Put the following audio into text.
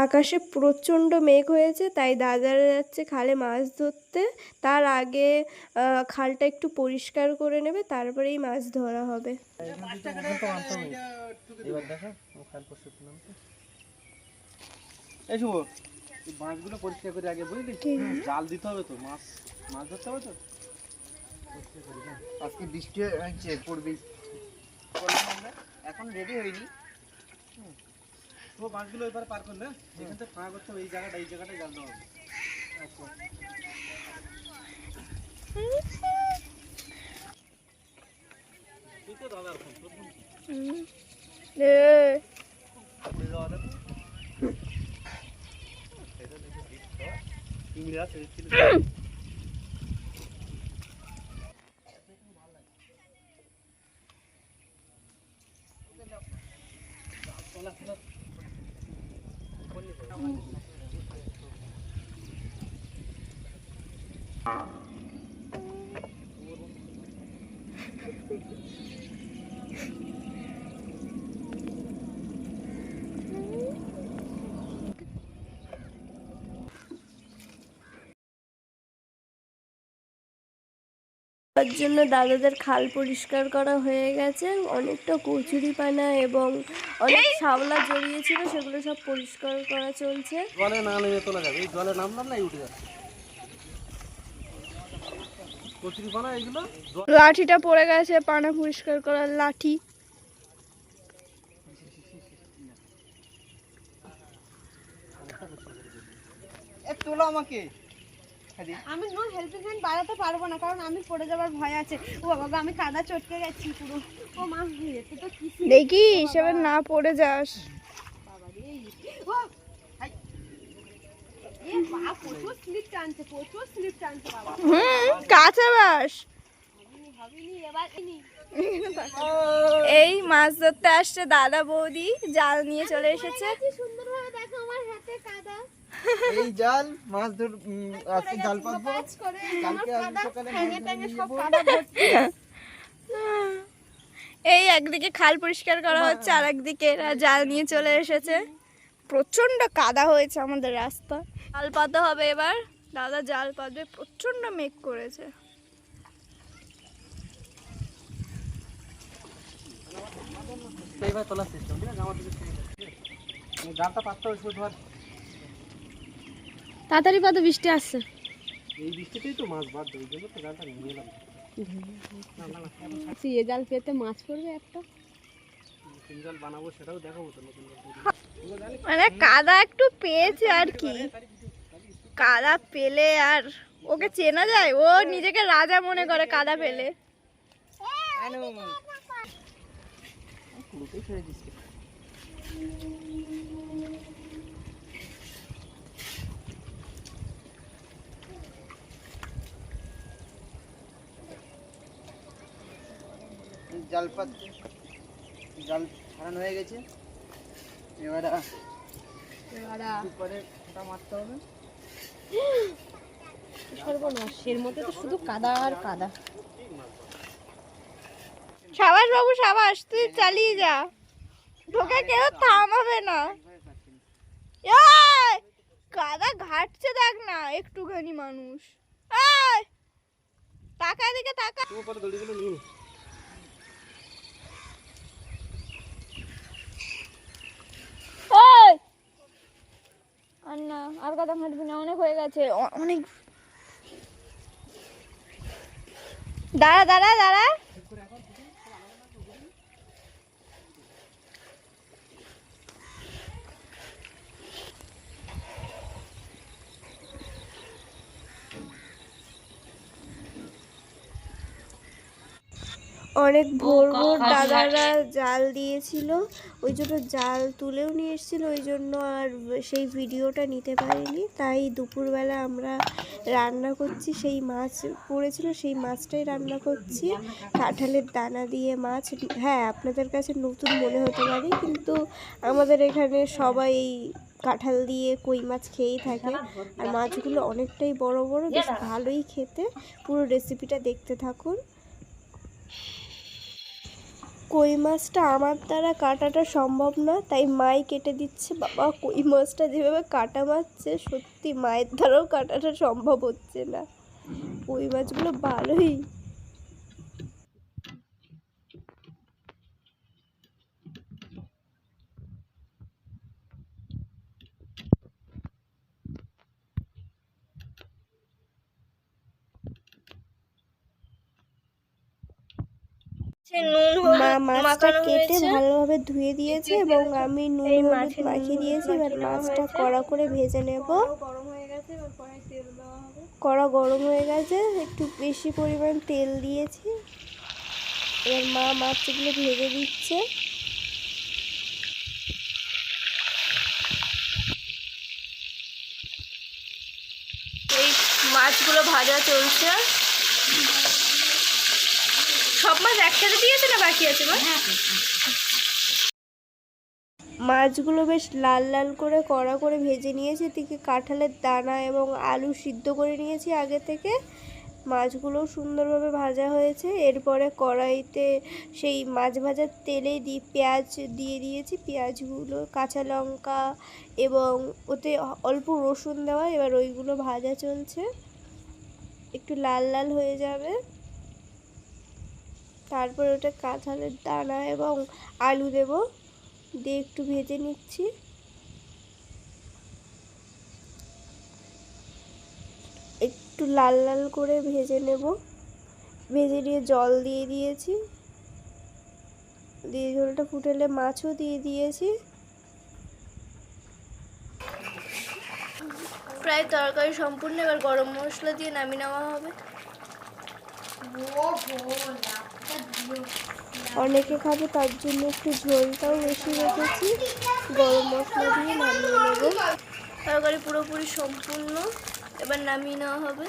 আকাশে প্রচণ্ড মেঘ হয়েছে, তাই দাদারা যাচ্ছে খালে মাছ ধরতে। তার আগে খালটা একটু পরিষ্কার করে নেবে, তারপরেই মাছ ধরা হবে। মাছগুলো পরিষ্কার করে আগে বুঝলি, জাল দিতে হবে তো, মাছ ধরতে হবে তো। আজকে বৃষ্টি হচ্ছে, পড়বে, এখন রেডি হয়নি। তো মাছগুলো এবার পার করলে যেখান থেকে ফাঁকা করতে হবে, এই জায়গাটায় জাল দেওয়া হবে। তার জন্য দাদাদের খাল পরিষ্কার করা হয়ে গেছে। অনেকটা কচুরিপানা এবং অনেক শাওলা জড়িয়েছিল, সেগুলো সব পরিষ্কার করা চলছে। জলে না নেমে তোলা যাবে, এই জলে নামলাম না, উঠে যাবে কচুরিপানা। এগুলো লাঠিটা পড়ে গেছে, পানা পরিষ্কার করার লাঠি। তোলো আমাকে। আমি নো হেল্পিং হ্যান্ড বাড়াতে পারবো না, কারণ আমি পড়ে যাবার ভয় আছে। ও বাবা, আমি কাদা চটকে গেছি পুরো। ও মা, এতে তো কি দেখি হিসেবে না পড়ে যাস। বাবা রে, ও হাই, এ বাবা, প্রচুর স্লিপ টানছে বাবা। কাঁচা বাস। ভাবিনি এবার এই মাছ ধরতে আসছে দাদা বৌদি, জাল নিয়ে চলে এসেছে। কি সুন্দর ভাবে দেখো আমার হাতে কাদা। এই জাল মাছ ধর, আজকে জাল পাতবো, কালকে কাদা সকালে ঠ্যাঙে ঠ্যাঙে সব কাদা ভর্তি। এই একদিকে খাল পরিষ্কার করা হচ্ছে, আর একদিকে এরা জাল নিয়ে চলে এসেছে। প্রচন্ড কাদা হয়েছে আমাদের রাস্তা। জাল পাতা হবে এবার, দাদা জাল পাতবে। প্রচন্ড মেঘ করেছে। এইবার তোলার সিস্টেম, ঠিক আছে? আমার দিকে জালটা পাততে হবে, শুধু ধর তাড়াতাড়ি পাতো, বৃষ্টি আসছে। এই বৃষ্টিতেই তো মাছ বাদ দেয়, ওই জন্য তো জালটা নিয়ে এলাম। এ জাল পেতে মাছ পড়বে একটা। নতুন জাল বানাবো, সেটাও দেখাবো তো। নতুন জাল মানে কাদা একটু পেয়েছে আর কি, কাদা পেলে আর ওকে চেনা যায়? ও নিজেকে রাজা মনে করে কাদা পেলে। জাল ছাড়ানো হয়ে গেছে, এবার পরে ওটা মারতে হবে। সর্বনাশের মধ্যে তো শুধু কাদা আর কাদা। সাবাস বাবু সাবাস, তুই চালিয়ে যা, তোকে কেউ থামাবে না। এই, কাদা ঘাটছে দেখ না একটুখানি মানুষ। এই, টাকা দিকে টাকা। আর না, আর কাদা ঘাটবি না, অনেক হয়ে গেছে, অনেক। দাঁড়া দাঁড়া দাঁড়া। অনেক ভোর ভোর দাদারা জাল দিয়েছিল, ওই জন্য জাল তুলেও নিয়ে এসেছিল, ওই জন্য আর সেই ভিডিওটা নিতে পারিনি। তাই দুপুরবেলা আমরা রান্না করছি, সেই মাছ পড়েছিল, সেই মাছটাই রান্না করছি। কাঁঠালের দানা দিয়ে মাছ। হ্যাঁ, আপনাদের কাছে নতুন মনে হতে পারে, কিন্তু আমাদের এখানে সবাই এই কাঁঠাল দিয়ে কই মাছ খেয়েই থাকে। আর মাছগুলো অনেকটাই বড় বড়, বেশ ভালোই খেতে। পুরো রেসিপিটা দেখতে থাকুন। কই মাছটা আমার দ্বারা কাটাটা সম্ভব না, তাই মাই কেটে দিচ্ছে। বাবা, কই মাছটা যেভাবে কাটা মারছে, সত্যি মায়ের দ্বারাও কাটাটা সম্ভব হচ্ছে না। কই মাছগুলো ভালোই। মা মাছটা কেটে ভালোভাবে ধুয়ে দিয়েছে এবং আমি নুন হলুদ মাখিয়ে দিয়েছি। এবার মাছটা কড়া করে ভেজে নেব। গরম হয়ে গেছে, এবার কড়াই তেল দেওয়া হবে। কড়া গরম হয়ে গেছে, একটু বেশি পরিমাণ তেল দিয়েছি। এবার মা মাছগুলো ভেজে দিচ্ছে। এই মাছগুলো ভাজা চলছে। সব মাছ একসাথে দিয়েছে না বাকি আছে মা? মাছগুলো বেশ লাল লাল করে কড়া করে ভেজে নিয়েছি। এদিকে কাঁঠালের দানা এবং আলু সিদ্ধ করে নিয়েছি আগে থেকে। মাছগুলো সুন্দরভাবে ভাজা হয়েছে। এরপরে কড়াইতে সেই মাছ ভাজার তেলে পেঁয়াজ দিয়ে দিয়েছি। পেঁয়াজগুলো, কাঁচা লঙ্কা এবং ওতে অল্প রসুন দেওয়া। এবার ওইগুলো ভাজা চলছে, একটু লাল লাল হয়ে যাবে। তারপর ওটা কাঁঠালের দানা এবং আলু দেব, দিয়ে একটু ভেজে নিচ্ছি। একটু লাল লাল করে ভেজে নেব। ভেজে নিয়ে জল দিয়ে দিয়েছি, দিয়ে ঝোলটা ফুটেলে মাছও দিয়ে দিয়েছি। প্রায় তরকারি সম্পূর্ণ। এবার গরম মশলা দিয়ে নামিয়ে নেওয়া হবে। অনেকে খাবে, তার জন্য একটু ঝোলটাও বেশি রেখেছি। গরম মশলা দিয়ে নামিয়ে নেব। তরকারি পুরোপুরি সম্পূর্ণ, এবার নামিয়ে নেওয়া হবে।